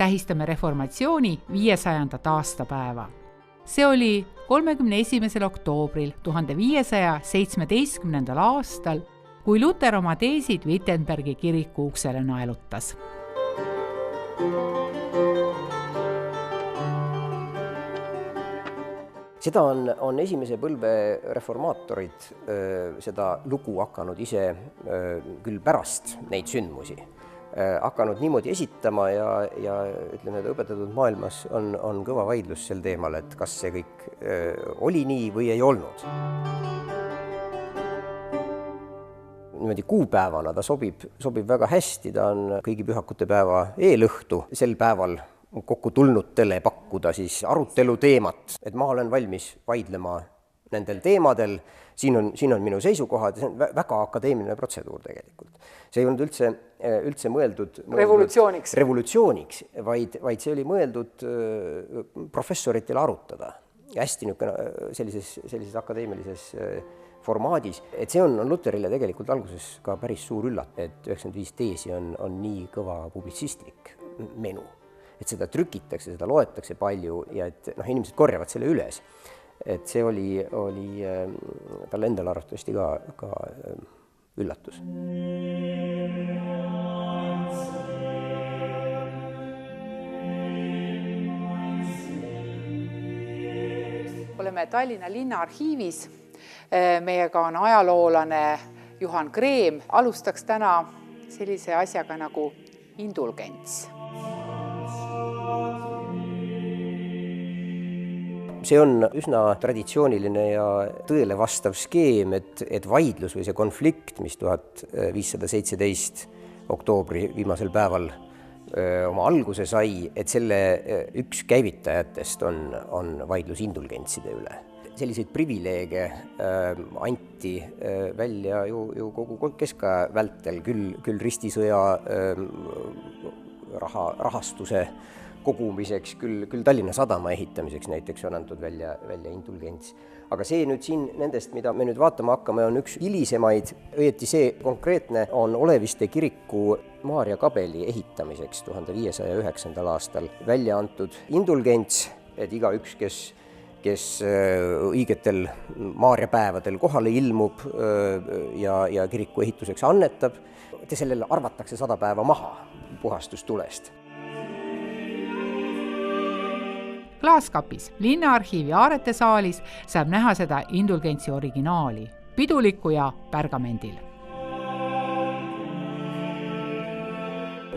tähistame reformatsiooni 500. aastapäeva. See oli 31. oktoobril 1517. aastal, kui Luter oma teesid Wittenbergi kiriku uksele naelutas. Seda on esimese põlve reformaatorid seda lugu hakanud ise küll pärast neid sündmusi hakanud niimoodi esitama ja ütleme, et õpetatud maailmas on kõva vaidlus sel teemal, et kas see kõik oli nii või ei olnud. Niimoodi kuupäevana ta sobib väga hästi, ta on kõigi pühakute päeva eelõhtu, sel päeval kokku tulnutele pakkuda siis arutelu teemat, et ma olen valmis vaidlema nendel teemadel, siin on minu seisukohad ja see on väga akadeemiline protseduur tegelikult. See ei olnud üldse mõeldud revolutsiooniks, vaid see oli mõeldud professoritele arutada. Hästi sellises akadeemilises formaadis, et see on Luterile tegelikult alguses ka päris suur üllat, et 95 teesi on nii kõva publitsistlik menu, et seda trükitakse, seda loetakse palju ja et inimesed korjavad selle üles. Et see oli talle endal arvatavasti ka üllatus. Oleme Tallinna linnaarhiivis. Meiega on ajaloolane Juhan Kreem. Alustaks täna sellise asjaga nagu indulgents. See on üsna traditsiooniline ja tõele vastav skeem, et vaidlus või see konflikt, mis 1517 oktoobri viimasel päeval oma alguse sai, et selle üks käivitajatest on vaidlus indulgentside üle. Selliseid privileege anti välja ju kogu keskaja vältel, küll ristisõja rahastuse kogumiseks, küll Tallinna sadama ehitamiseks näiteks on antud välja indulgents. Aga see nüüd siin nendest, mida me nüüd vaatama hakkame, on üks hilisemaid, õieti see konkreetne on Oleviste kiriku Maarja kabeli ehitamiseks 1509. aastal välja antud indulgents, et igaüks, kes õigetel Maarja päevadel kohale ilmub ja kiriku ehituseks annetab, sellele arvatakse 100 päeva maha puhastustulest. Klaaskapis linnaarhiivi aaretesaalis saab näha seda indulgentsi originaali, piduliku ja pärgamendil.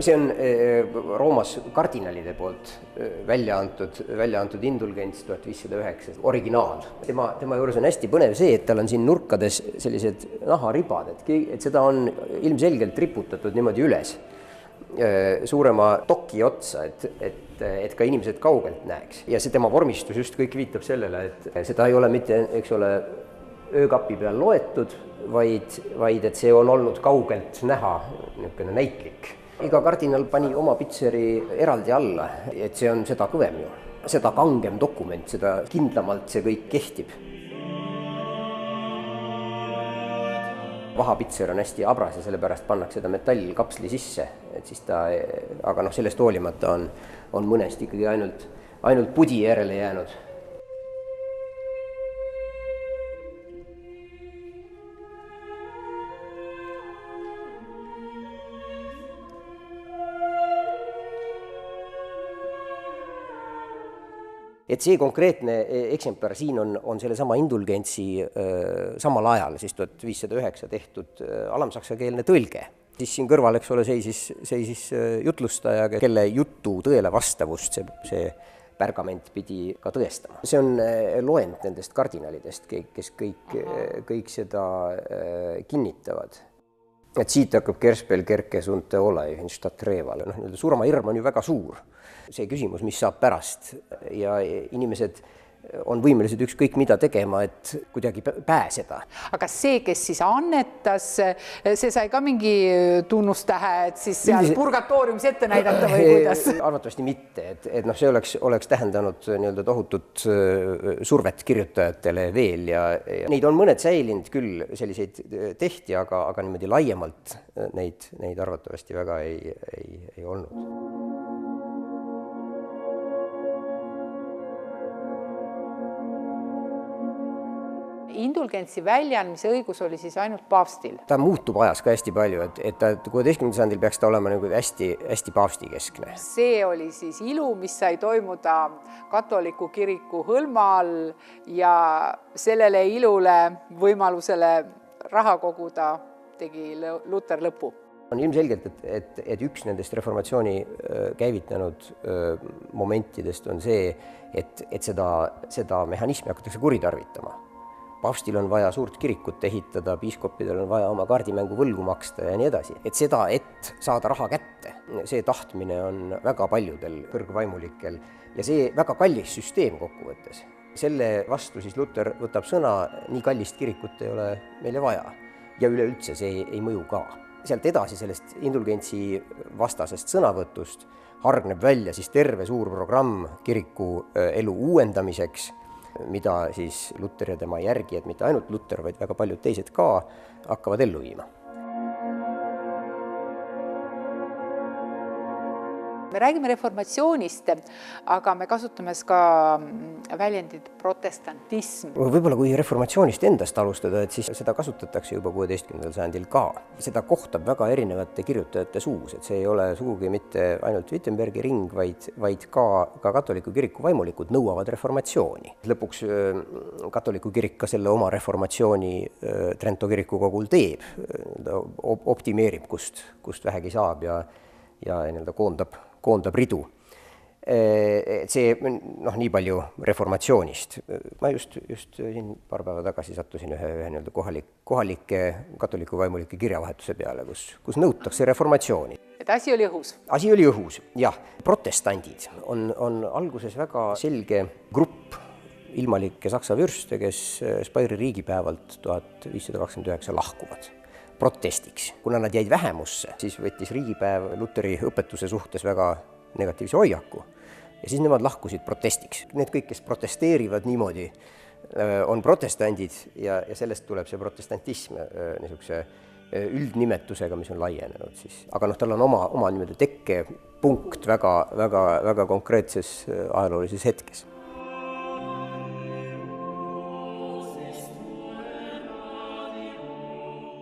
See on Roomas kardinalide poolt välja antud indulgents 1509, originaal. Tema juures on hästi põnev see, et tal on siin nurkades sellised naharibad, et seda on ilmselgelt riputatud niimoodi üles suurema toki otsa, et ka inimesed kaugelt näeks. Ja see tema vormistus just kõik viitab sellele, et seda ei ole mitte, eks ole, öökapi peal loetud, vaid et see on olnud kaugelt näha, niisugune näitlik. Iga kardinal pani oma pitseri eraldi alla, et see on seda kõvem ju. Seda kangem dokument, seda kindlamalt see kõik kehtib. Vahapitser on hästi abras ja sellepärast pannakse seda metallkapsli sisse, et siis aga sellest hoolimata on mõnest ikkagi ainult pudi järele jäänud. Et see konkreetne eksemplar siin on selle sama indulgentsi samal ajal, siis 1509 tehtud alamsaksakeelne tõlge. Siis siin kõrval, eks ole, seisis jutlustaja, kelle jutu tõele vastavust see pärgament pidi ka tõestama. See on loend nendest kardinalidest, kes kõik seda kinnitavad. Et siit hakkab Kerspel kerke sunte ole in Stadtreval. Surma hirm on ju väga suur. See küsimus, mis saab pärast ja inimesed on võimelised ükskõik mida tegema, et kuidagi pääseda. Aga see, kes siis annetas, see sai ka mingi tunnustähe, et siis seal purgatooriumis ette näidata või kuidas? Arvatavasti mitte, et see oleks tähendanud tohutut survet kirjutajatele veel ja neid on mõned säilinud küll, selliseid tehti, aga niimoodi laiemalt neid arvatavasti väga ei olnud. indulgentsi väljaandmise õigus oli siis ainult paavstil. Ta muutub ajas ka hästi palju, et ta 16. sajandil peaks ta olema nagu hästi, hästi paavstikeskne. See oli siis ilu, mis sai toimuda katoliku kiriku hõlma all ja sellele ilule võimalusele raha koguda tegi Luter lõpu. On ilmselgelt, et üks nendest reformatsiooni käivitanud momentidest on see, et seda mehhanismi hakatakse kuritarvitama. Paavstil on vaja suurt kirikut ehitada, piiskopidel on vaja oma kaardimängu võlgu maksta ja nii edasi. Et seda, et saada raha kätte, see tahtmine on väga paljudel kõrgvaimulikel ja see väga kallis süsteem kokkuvõttes. Selle vastu siis Luter võtab sõna, nii kallist kirikut ei ole meile vaja ja üleüldse see ei mõju ka. Sealt edasi sellest indulgentsi vastasest sõnavõtust hargneb välja siis terve suur programm kiriku elu uuendamiseks, mida siis Luter ja tema järgijad, mitte ainult Luter, vaid väga paljud teised ka, hakkavad ellu viima. Me räägime reformatsioonist, aga me kasutame ka väljendit protestantism. Võib-olla kui reformatsioonist endast alustada, et siis seda kasutatakse juba 16. sajandil ka. Seda kohtab väga erinevate kirjutajate suus, et see ei ole sugugi mitte ainult Wittenbergi ring, vaid ka katoliku kiriku vaimulikud nõuavad reformatsiooni. Lõpuks katoliku kirik ka selle oma reformatsiooni Trento kirikukogul teeb, optimeerib, kust vähegi saab ja koondab ridu. See nii palju reformatsioonist. Ma just siin paar päeva tagasi sattusin ühe kohalike katoliku vaimulike kirjavahetuse peale, kus nõutakse reformatsiooni. Et asi oli õhus? Asi oli õhus, jah. Protestandid on alguses väga selge grupp ilmalikke saksa vürste, kes Speyeri riigipäevalt 1529 lahkuvad protestiks. Kuna nad jäid vähemusse, siis võttis riigipäev Luteri õpetuse suhtes väga negatiivse hoiaku ja siis nemad lahkusid protestiks. Need kõik, kes protesteerivad niimoodi, on protestandid ja sellest tuleb see protestantism niisuguse üldnimetusega, mis on laienenud siis. Aga tal on oma tekkepunkt väga konkreetses ajaloolises hetkes.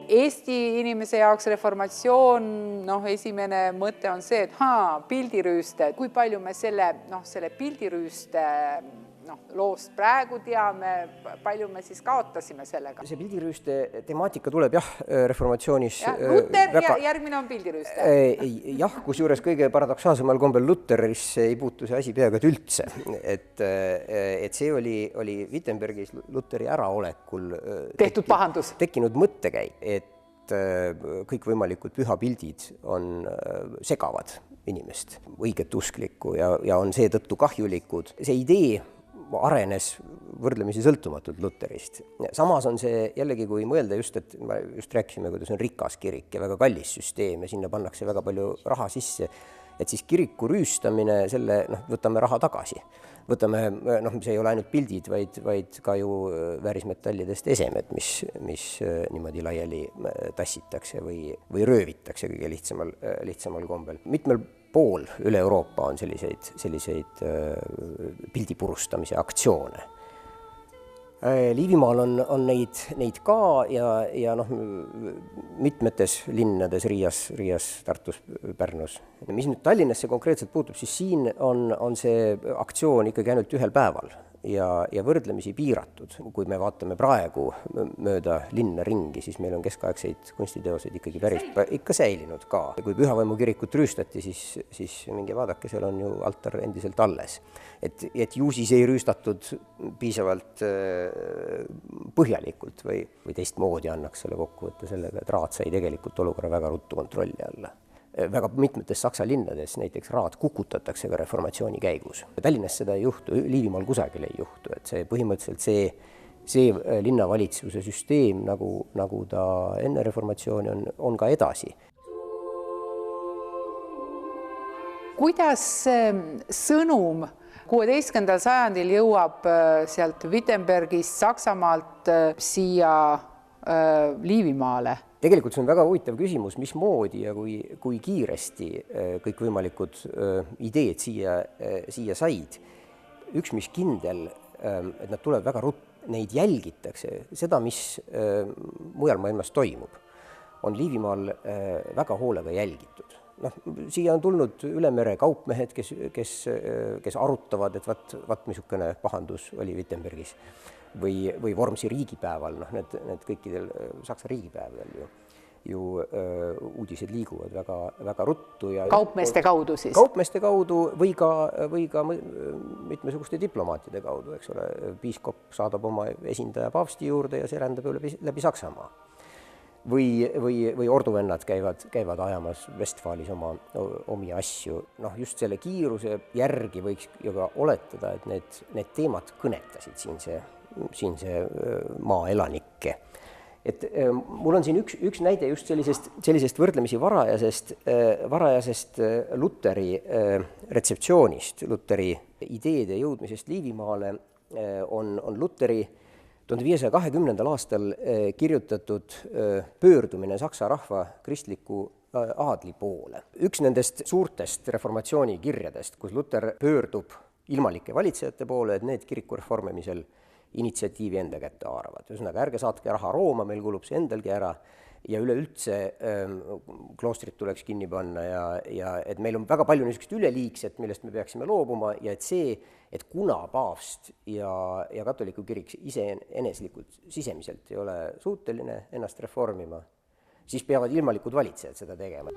Eesti inimese jaoks reformatsioon, esimene mõte on see, et pildirüüste, kui palju me selle pildirüüste loost praegu teame, palju me siis kaotasime sellega? See pildirüüste temaatika tuleb reformatsioonis Luter ja järgmine on pildirüüste. Jah, kusjuures kõige paradoksaalsemal kombel Luterisse ei puutu see asi peaaegu üldse. Et see oli Wittenbergis Luteri äraolekul tehtud pahandus. Tekkinud mõttekäik, et kõikvõimalikud pühapildid on segavad inimest, õiget usklikku ja on seetõttu kahjulikud. See idee arenes võrdlemisi sõltumatult Luterist. Samas on see jällegi, kui mõelda et me just rääkisime, kuidas on rikas kirik ja väga kallis süsteem ja sinna pannakse väga palju raha sisse, et siis kiriku rüüstamine, selle võtame raha tagasi. Võtame, see ei ole ainult pildid, vaid ka ju väärismetallidest esemed, mis niimoodi laiali tassitakse või röövitakse kõige lihtsamal kombel. Mitmel pool üle Euroopa on selliseid pildipurustamise aktsioone. Liivimaal on neid ka ja mitmetes linnades, Riias, Tartus, Pärnus. Mis nüüd Tallinnasse konkreetselt puutub, siis siin on see aktsioon ikkagi ainult ühel päeval ja võrdlemisi piiratud. Kui me vaatame praegu mööda linna ringi, siis meil on keskaegseid kunstiteoseid ikkagi ikka säilinud ka. Kui Pühavaimu kirikut rüüstati, siis minge vaadake, seal on ju altar endiselt alles. Et ju siis ei rüüstatud piisavalt põhjalikult või teistmoodi annaks selle kokkuvõtte sellega, et raad sai tegelikult olukorra väga ruttu kontrolli alla. Väga mitmetes Saksa linnades näiteks raad kukutatakse ka reformatsiooni käigus. Tallinnas seda ei juhtu, Liivimaal kusagil ei juhtu, et see põhimõtteliselt see linnavalitsuse süsteem, nagu ta enne reformatsiooni on ka edasi. Kuidas sõnum 16. sajandil jõuab sealt Wittenbergist, Saksamaalt siia Liivimaale? Tegelikult see on väga huvitav küsimus, mismoodi ja kui kiiresti kõikvõimalikud ideed siia said. Üks, mis kindel, et nad tulevad väga neid jälgitakse, seda, mis mujal maailmas toimub, on Liivimaal väga hoolega jälgitud. Siia on tulnud üle mere kaupmehed, kes arutavad, et vaat missugune pahandus oli Wittenbergis või Vormsi riigipäeval, need kõikidel Saksa riigipäevadel ju uudised liiguvad väga ruttu. Ja kaupmeeste kaudu siis? Kaupmeeste kaudu või ka mitmesuguste diplomaatide kaudu, eks ole. Piiskop saadab oma esindaja paavsti juurde ja see rändab läbi Saksamaa. Või orduvennad käivad ajamas Westfalis omi asju. Just selle kiiruse järgi võiks ju ka oletada, et need teemad kõnetasid siinse maaelanikke. Et mul on siin üks näide just sellisest võrdlemisi varajasest Luteri retseptsioonist, Luteri ideede jõudmisest Liivimaale on Luteri 1520. aastal kirjutatud pöördumine Saksa rahva kristliku aadli poole. Üks nendest suurtest reformatsiooni kirjadest, kus Luter pöördub ilmalike valitsejate poole, et need kiriku reformimisel initsiatiivi enda kätte haaravad. Ühesõnaga, ärge saatke raha Rooma, meil kulub see endalgi ära ja üleüldse kloostrit tuleks kinni panna ja et meil on väga palju niisugust üleliigset, millest me peaksime loobuma ja et kuna paavst ja katoliku kirik iseeneslikult sisemiselt ei ole suuteline ennast reformima, siis peavad ilmalikud valitsejad seda tegema.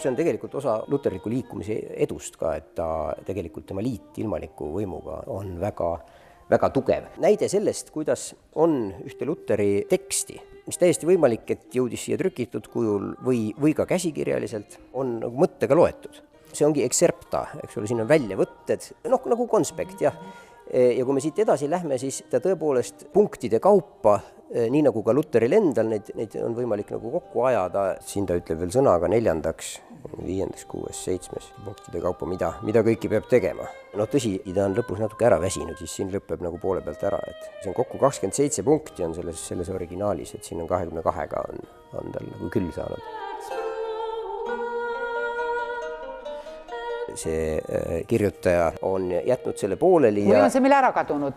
See on tegelikult osa luterliku liikumise edust ka, et tegelikult tema liit ilmaliku võimuga on väga tugev. Näide sellest, kuidas on ühte Luteri teksti, mis täiesti võimalik, et jõudis siia trükitud kujul või ka käsikirjaliselt, on mõttega loetud. See ongi excerpta, eks ole, siin on väljavõtted, nagu konspekt, jah. Ja kui me siit edasi lähme, siis ta tõepoolest punktide kaupa, nii nagu ka Luteril endal, neid on võimalik nagu kokku ajada. Siin ta ütleb veel sõnaga 4., 5., 6., 7. punktide kaupa, mida kõiki peab tegema. Tõsi, ta on lõpus natuke ära väsinud, siis siin lõpeb nagu poole pealt ära. Et see on kokku 27 punkti on selles originaalis, et siin on 22-ga on tal nagu küll saanud. See kirjutaja on jätnud selle pooleli. Või on see meil ära kadunud?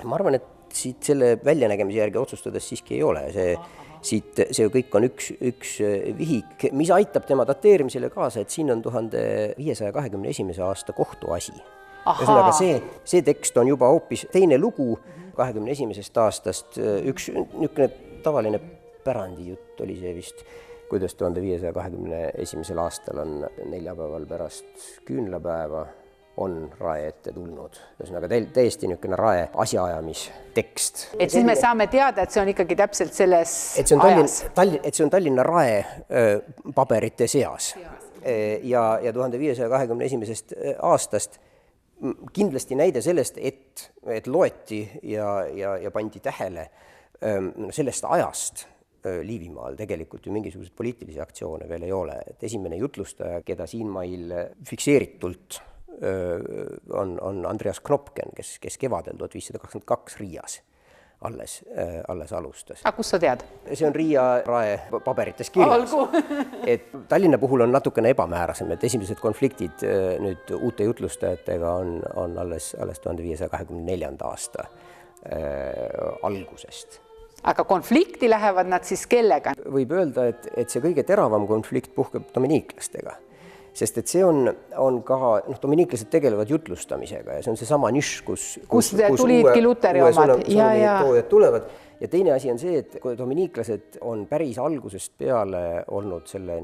Ma arvan, et siit selle väljanägemise järgi otsustades siiski ei ole. See kõik on üks vihik, mis aitab tema dateerimisele kaasa, et siin on 1521. aasta kohtuasi. Ühesõnaga, see tekst on juba hoopis teine lugu 21. aastast. Üks niisugune tavaline pärandijutt oli see vist, kuidas 1521. aastal on neljapäeval pärast küünlapäeva on rae ette tulnud. Ühesõnaga täiesti niisugune rae asjaajamistekst. Et siis me saame teada, et see on ikkagi täpselt selles ajas. Et see on Tallinna rae paberite seas. Ja 1521. aastast kindlasti näide sellest, et loeti ja pandi tähele sellest ajast Liivimaal tegelikult ju mingisuguseid poliitilisi aktsioone veel ei ole. Et esimene jutlustaja, keda siinmail fikseeritult on Andreas Knopken, kes kevadel 1522 Riias alles alustas. Aga kus sa tead? See on Riia rae paberites kirjas. Et Tallinna puhul on natukene ebamäärasem, et esimesed konfliktid nüüd uute jutlustajatega on alles 1524. aasta algusest. Aga konflikti lähevad nad siis kellega? Võib öelda, et see kõige teravam konflikt puhkeb dominiiklastega, sest et see on ka, dominiiklased tegelevad jutlustamisega ja see on see sama nišš, kus tulidki Luteri omad. Toojad tulevad. Ja teine asi on see, et dominiiklased on päris algusest peale olnud selle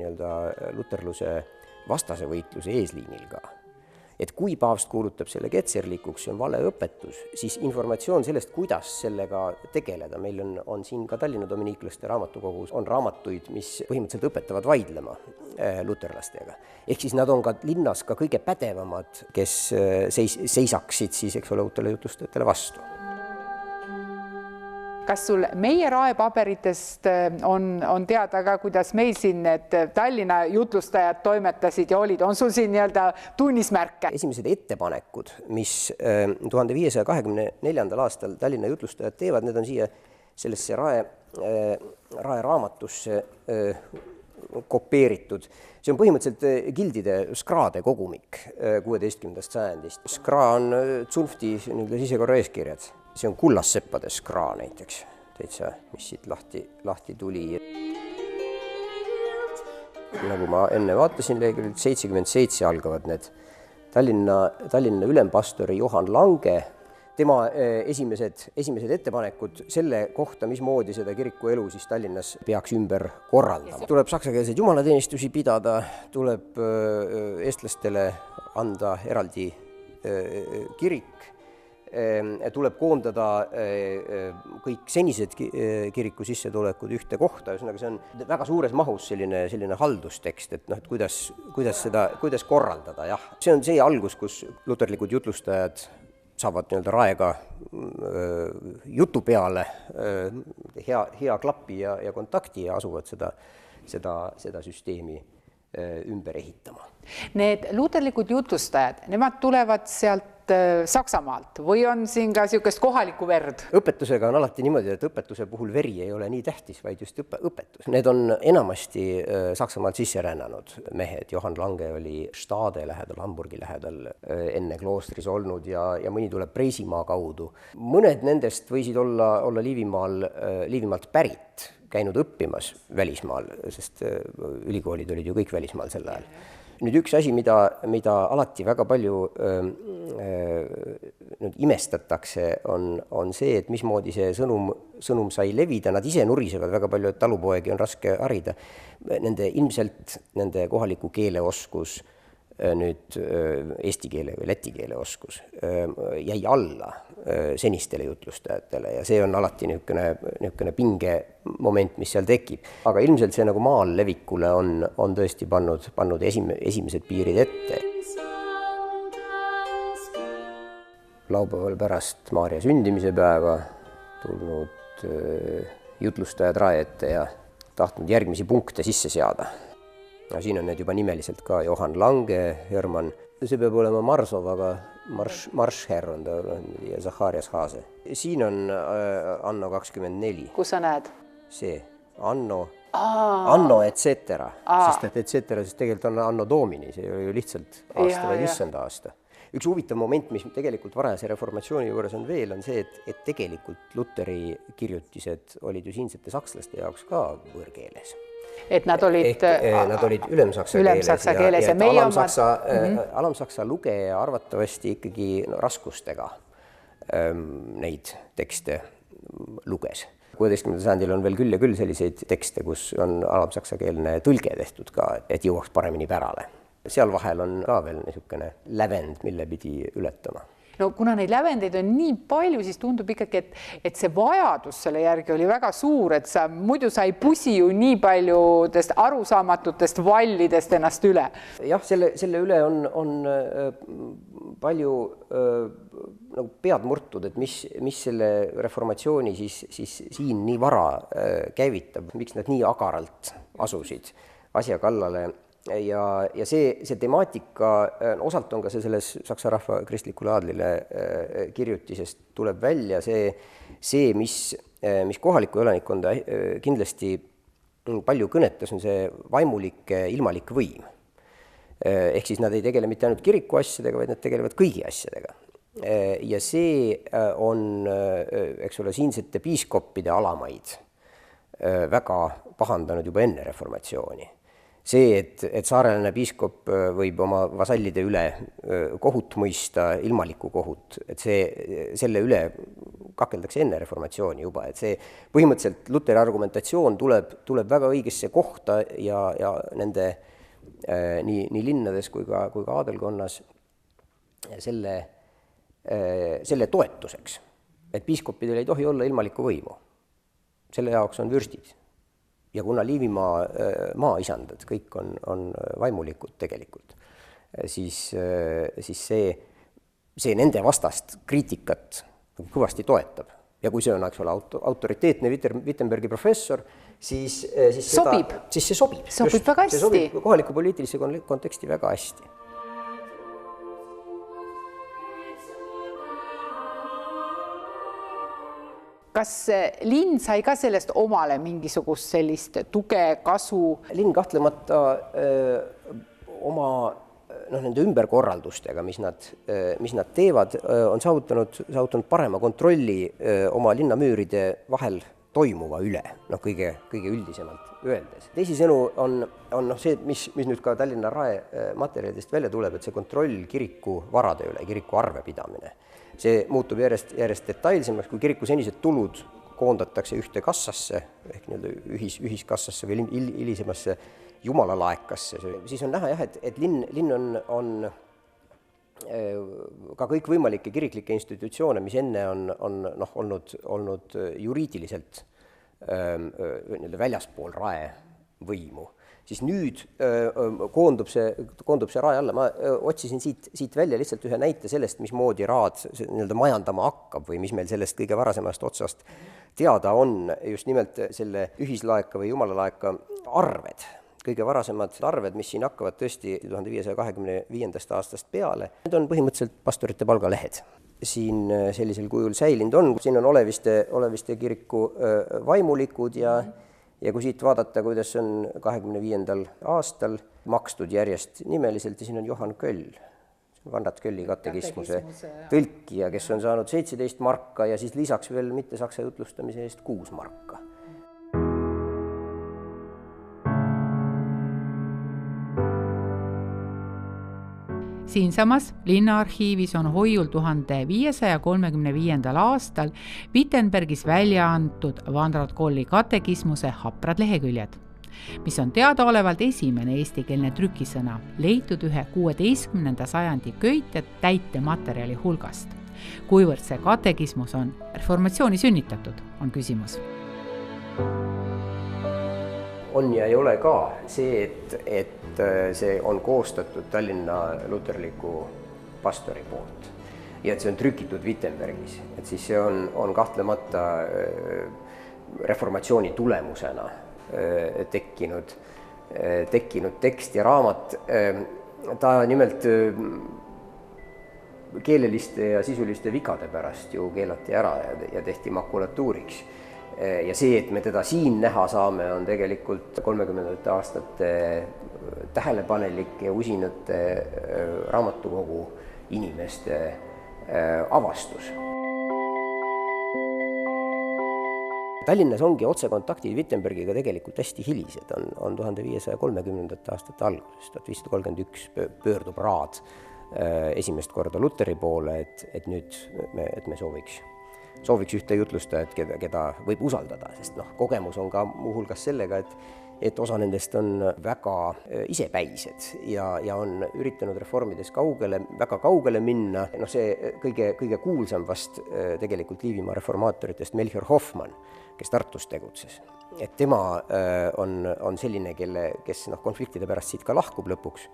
luterluse vastase võitluse eesliinil ka. Et kui paavst kuulutab selle ketserlikuks, see on valeõpetus, siis informatsioon sellest, kuidas sellega tegeleda. Meil on siin ka Tallinna dominiiklaste raamatukogus on raamatuid, mis põhimõtteliselt õpetavad vaidlema luterlastega. Ehk siis nad on ka linnas ka kõige pädevamad, kes seisaksid siis, eks ole, uutele jutlustajatele vastu. Kas sul meie raepaberitest on teada ka, kuidas meil siin need Tallinna jutlustajad toimetasid ja olid? On sul siin tunnismärke? Esimesed ettepanekud, mis 1524. aastal Tallinna jutlustajad teevad, need on siia sellesse rae raamatusse kopeeritud. See on põhimõtteliselt gildide skraade kogumik 16. sajandist. Skra on tsunfti sisekorra eeskirjad. See on kullasseppade skra näiteks, täitsa, mis siit lahti tuli. Nagu ma enne vaatasin, leheküljel 77 algavad need Tallinna ülempastori Johan Lange, tema esimesed ettepanekud selle kohta, mismoodi seda kiriku elu siis Tallinnas peaks ümber korraldama. Tuleb saksakeelseid jumalateenistusi pidada, tuleb eestlastele anda eraldi kirik, tuleb koondada kõik senised kiriku sissetulekud ühte kohta, see on väga suures mahus selline haldustekst, et et kuidas korraldada, jah. See on see algus, kus luterlikud jutlustajad saavad raega jutu peale, hea klappi ja kontakti ja asuvad seda süsteemi ümber ehitama. Need luterlikud jutlustajad, nemad tulevad sealt Saksamaalt või on siin ka niisugust kohalikku verd? Õpetusega on alati niimoodi, et õpetuse puhul veri ei ole nii tähtis, vaid just õpetus. Need on enamasti Saksamaalt sisse rännanud mehed. Johan Lange oli Stade lähedal, Hamburgi lähedal enne kloostris olnud ja mõni tuleb Preisimaa kaudu. Mõned nendest võisid olla Liivimaalt pärit, käinud õppimas välismaal, sest ülikoolid olid ju kõik välismaal sel ajal. Nüüd üks asi, mida alati väga palju imestatakse, on see, et mismoodi see sõnum sai levida. Nad ise nurisevad väga palju, et talupoegi on raske harida. Ilmselt nende kohaliku keeleoskus, nüüd eesti keele või läti keele oskus jäi alla senistele jutlustajatele ja see on alati niisugune pinge moment, mis seal tekib. Aga ilmselt see nagu maal levikule on tõesti pannud esimesed piirid ette. Laupäeval pärast Maarja sündimise päeva tulnud jutlustajad rae ette ja tahtnud järgmisi punkte sisse seada. No, siin on need juba nimeliselt ka Johan Lange, Hermann, see peab olema Marsov, aga Marschherr on ta ja Zacharias Haase. Siin on Anno 24. Kus sa näed? See, Anno et cetera, sest tegelikult on Anno Domini, see oli ju lihtsalt aasta või issanda aasta. Üks huvitav moment, mis tegelikult varajase reformatsiooni juures on veel, on see, et tegelikult Luteri kirjutised olid ju siinsete sakslaste jaoks ka võõrkeeles. Et nad olid ülemsaksa keeles ja alamsaksa lugeja arvatavasti ikkagi raskustega neid tekste luges. 16. sajandil on veel küll ja küll selliseid tekste, kus on alamsaksakeelne tõlge tehtud ka, et jõuaks paremini pärale. Seal vahel on ka veel niisugune lävend, mille pidi ületama. No kuna neid lävendeid on nii palju, siis tundub ikkagi, et see vajadus selle järgi oli väga suur, et muidu sa ei pusi ju nii paljudest arusaamatutest vallidest ennast üle. Jah, selle üle on palju nagu pead murtud, et mis selle reformatsiooni siis siin nii vara käivitab, miks nad nii agaralt asusid asja kallale. Ja see temaatika, osalt on ka see selles Saksa rahva kristlikule aadlile kirjutisest tuleb välja, mis kohalikku elanikkonda kindlasti palju kõnetas, on see vaimulik ilmalik võim. Ehk siis nad ei tegele mitte ainult kiriku asjadega, vaid nad tegelevad kõigi asjadega. Ja see on, eks ole, siinsete piiskoppide alamaid väga pahandanud juba enne reformatsiooni. See, et saarelane piiskop võib oma vasallide üle kohut mõista, ilmalikku kohut, et selle üle kakeldakse enne reformatsiooni juba, et see põhimõtteliselt Luteri argumentatsioon tuleb väga õigesse kohta ja nende nii linnades kui ka aadelkonnas selle toetuseks, et piiskopidel ei tohi olla ilmalikku võimu. Selle jaoks on vürstid. Ja kuna Liivimaa maaisandad kõik on vaimulikud tegelikult, siis see nende vastast kriitikat kõvasti toetab. Ja kui see on autoriteetne Wittenbergi professor, siis see sobib. Sobib väga hästi. See sobib kohaliku poliitilise konteksti väga hästi. kas linn sai ka sellest omale mingisugust sellist tuge, kasu? Linn kahtlemata oma nende ümberkorraldustega, mis nad teevad, on saavutanud parema kontrolli oma linnamüüride vahel toimuva üle, kõige üldisemalt öeldes. Teisisõnu on see, mis nüüd ka Tallinna Rae materjalidest välja tuleb, et see kontroll kiriku varade üle, kiriku arvepidamine. See muutub järjest detailsemaks, kui kiriku senised tulud koondatakse ühte kassasse, ehk ühiskassasse või hilisemasse jumalalaekasse. Siis on näha, et linn on ka kõikvõimalikke kiriklikke institutsioone, mis enne on olnud juriidiliselt väljaspool Rae võimu. Siis nüüd koondub see Rae alla. Ma otsisin siit välja lihtsalt ühe näite sellest, mismoodi Raad majandama hakkab või mis meil sellest kõige varasemast otsast teada on, just nimelt selle ühislaeka või jumalalaeka arved. Kõige varasemad arved, mis siin hakkavad tõesti 1525. aastast peale, need on põhimõtteliselt pastorite palgalehed. Siin sellisel kujul säilinud on. Siin on Oleviste kiriku vaimulikud ja kui siit vaadata, kuidas on 25. aastal makstud järjest nimeliselt, ja siin on Johan Köll, Vannat Kölli katekismuse tõlkija, kes on saanud 17 marka ja siis lisaks veel mitte saksa jutlustamise eest 6 marka. Siinsamas linnaarhiivis on hoiul 1535. aastal Wittenbergis välja antud Vannat Kolli katekismuse haprad leheküljed, mis on teadaolevalt esimene eestikeelne trükisõna, leitud ühe 16. sajandi köite täitematerjali hulgast. Kuivõrd see katekismus on reformatsiooni sünnitatud, on küsimus. On ja ei ole ka see, et see on koostatud Tallinna luterliku pastori poolt ja et see on trükitud Wittenbergis. Et siis see on kahtlemata reformatsiooni tulemusena tekkinud tekst ja raamat. Ta nimelt keeleliste ja sisuliste vigade pärast ju keelati ära ja tehti makulatuuriks. Ja see, et me teda siin näha saame, on tegelikult 30. aastate tähelepanelike ja usinate raamatukogu inimeste avastus. Tallinnas ongi otsekontaktid Wittenbergiga tegelikult hästi hilised, on 1530. aastate alguses, 1531 pöördub Raad esimest korda Luteri poole, et nüüd me sooviks ühte jutlustajat, keda võib usaldada, sest kogemus on ka muuhulgas sellega, et osa nendest on väga isepäised ja on üritanud reformides väga kaugele minna. See kõige kuulsam vast tegelikult Liivimaa reformaatoritest Melchior Hoffmann, kes Tartus tegutses. Et tema on selline, kes konfliktide pärast siit ka lahkub lõpuks,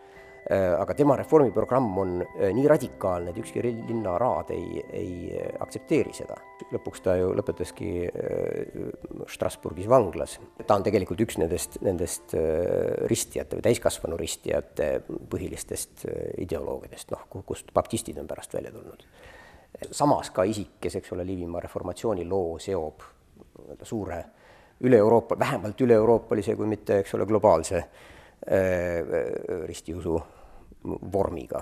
aga tema reformiprogramm on nii radikaalne, et ükski linnaraad ei aktsepteeri seda. Lõpuks ta ju lõpetaski Strasbourgis vanglas. Ta on tegelikult üks nendest ristijate või täiskasvanu ristijate põhilistest ideoloogidest, kust baptistid on pärast välja tulnud. Samas ka isik, kes Liivimaa reformatsiooni loo seob suure vähemalt üle-euroopalise, kui mitte globaalse ristiusu vormiga.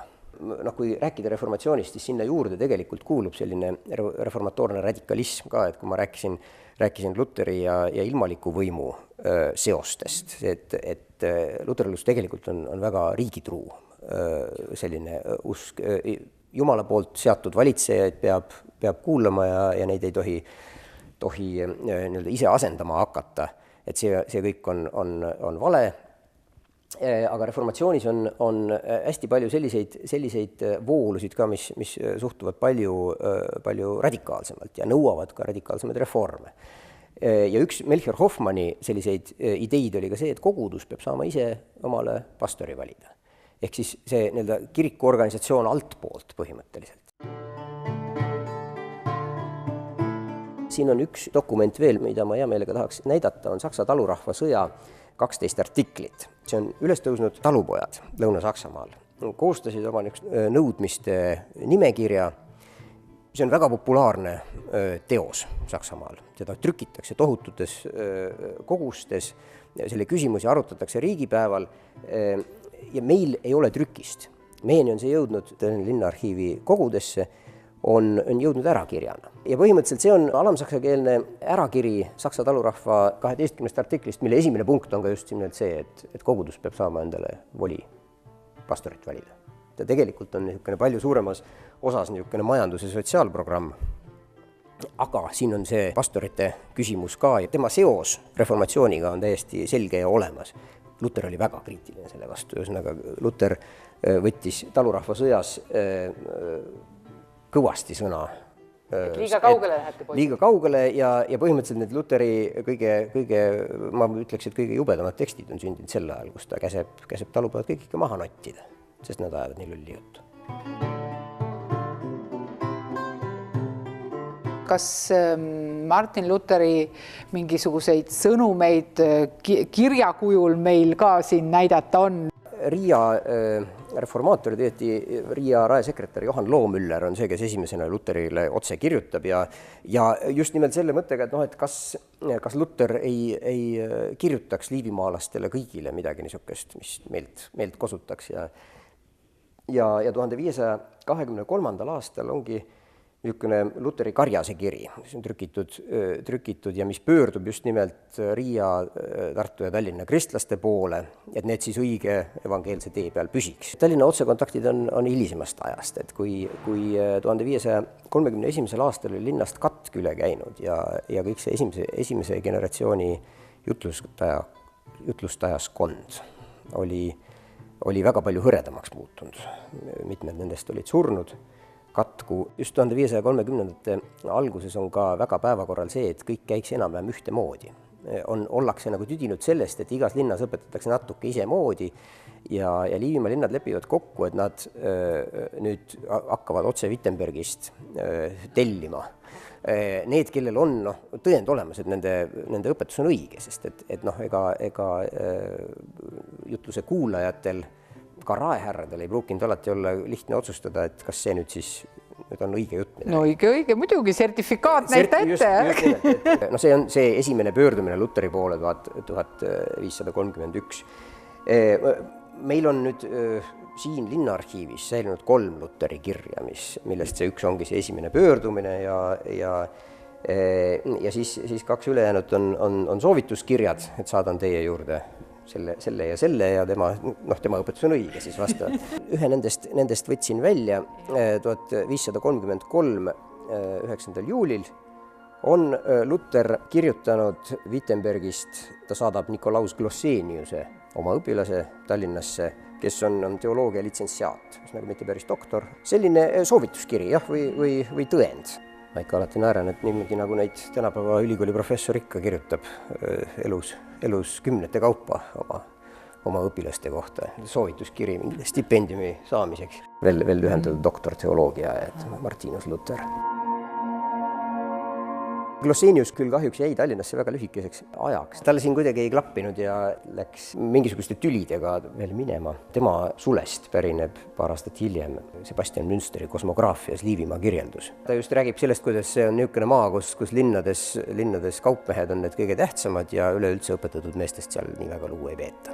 Kui rääkida reformatsioonist, siis sinna juurde tegelikult kuulub selline reformatoorne radikalism ka, et kui ma rääkisin Luteri ja ilmaliku võimu seostest, et luterlus tegelikult on väga riigitruu, selline usk, Jumala poolt seatud valitsejaid peab kuulama ja neid ei tohi ise asendama hakata, et see kõik on vale. Aga reformatsioonis on hästi palju selliseid voolusid ka, mis suhtuvad palju radikaalsemalt ja nõuavad ka radikaalsemaid reforme. Ja üks Melchior Hoffmanni selliseid ideid oli ka see, et kogudus peab saama ise omale pastori valida. Ehk siis see kirikuorganisatsioon altpoolt põhimõtteliselt. Siin on üks dokument veel, mida ma hea meelega tahaks näidata, on Saksa talurahva sõja 12 artiklit. See on üles tõusnud talupojad Lõuna-Saksamaal. Koostasid oma nõudmiste nimekirja see on väga populaarne teos Saksamaal, seda trükitakse tohututes kogustes, selle küsimusi arutatakse riigipäeval ja meil ei ole trükist. Meieni on see jõudnud linnaarhiivi kogudesse, on jõudnud ärakirjana. Ja põhimõtteliselt see on alamsaksakeelne ärakiri Saksa talurahva 12 artiklist, mille esimene punkt on ka just nimelt see, et kogudus peab saama endale voli pastorit valida. Ja tegelikult on niisugune palju suuremas osas niisugune majandus- ja sotsiaalprogramm. Aga siin on see pastorite küsimus ka ja tema seos reformatsiooniga on täiesti selge ja olemas. Luther oli väga kriitiline selle vastu, ühesõnaga Luther võttis talurahva sõjas kõvasti sõna. Liiga kaugele lähete poisid. Liiga kaugele ja põhimõtteliselt need Lutheri kõige, ma ütleks, et kõige jubedamad tekstid on sündinud sel ajal, kus ta käseb talupojad kõik ikka maha nottida, sest nad ajavad nii lulli juttu. Kas Martin Lutheri mingisuguseid sõnumeid kirjakujul meil ka siin näidata on? Riia reformaatorid, Riia raesekretär Johann Lohmüller on see, kes esimesena Lutherile otse kirjutab ja just nimelt selle mõttega, et kas Luther ei kirjutaks liivimaalastele kõigile midagi niisugust, mis meilt kosutaks ja 1523. aastal ongi niisugune Lutheri karjase kiri, mis on trükitud ja mis pöördub just nimelt Riia, Tartu ja Tallinna kristlaste poole, et need siis õige evangeelse tee peal püsiks. Tallinna otsekontaktid on hilisemast ajast, et kui 1531. aastal oli linnast katk üle käinud ja kõik see esimese generatsiooni jutlustajaskond oli väga palju hõredamaks muutunud. Mitmed nendest olid surnud. Katku just 1530. alguses on ka väga päevakorral see, et kõik käiks enam-vähem ühtemoodi. Ollakse nagu tüdinud sellest, et igas linnas õpetatakse natuke isemoodi ja Liivimaa linnad lepivad kokku, et nad nüüd hakkavad otse Wittenbergist tellima. Need, kellel on tõend olemas, et nende õpetus on õige, sest et ega jutluse kuulajatel ka raehärradel ei pruukinud alati olla lihtne otsustada, et kas see nüüd siis on õige jutt. No õige, muidugi sertifikaat näita ette. See on see esimene pöördumine Lutheri poole 1531. Meil on nüüd siin linnaarhiivis säilinud 3 Lutheri kirja, millest see üks ongi see esimene pöördumine ja siis 2 ülejäänud on soovituskirjad, et saadan teie juurde selle ja tema õpetus on õige siis vastavalt. Ühe nendest võtsin välja 1533. 9. juulil on Luther kirjutanud Wittenbergist, ta saadab Nikolaus Glosseniuse oma õpilase Tallinnasse, kes on teoloogia litsentsiaat, nagu mitte päris doktor. Selline soovituskiri või tõend. Ma ikka alati naeran, et niimoodi nagu neid tänapäeva ülikooli professor ikka kirjutab elus kümnete kaupa oma õpilaste kohta. Soovituskiri stipendiumi saamiseks. Veel lühendatud doktorteoloogia, et Martinus Luther. Glossenius küll kahjuks jäi Tallinnasse väga lühikeseks ajaks. Talle siin kuidagi ei klappinud ja läks mingisuguste tülidega veel minema. Tema sulest pärineb paar aastat hiljem Sebastian Münsteri kosmograafias Liivimaa kirjeldus. Ta just räägib sellest, kuidas see on niisugune maa, kus linnades kaupmehed on need kõige tähtsamad ja üleüldse õpetatud meestest seal nii väga lugu ei peeta.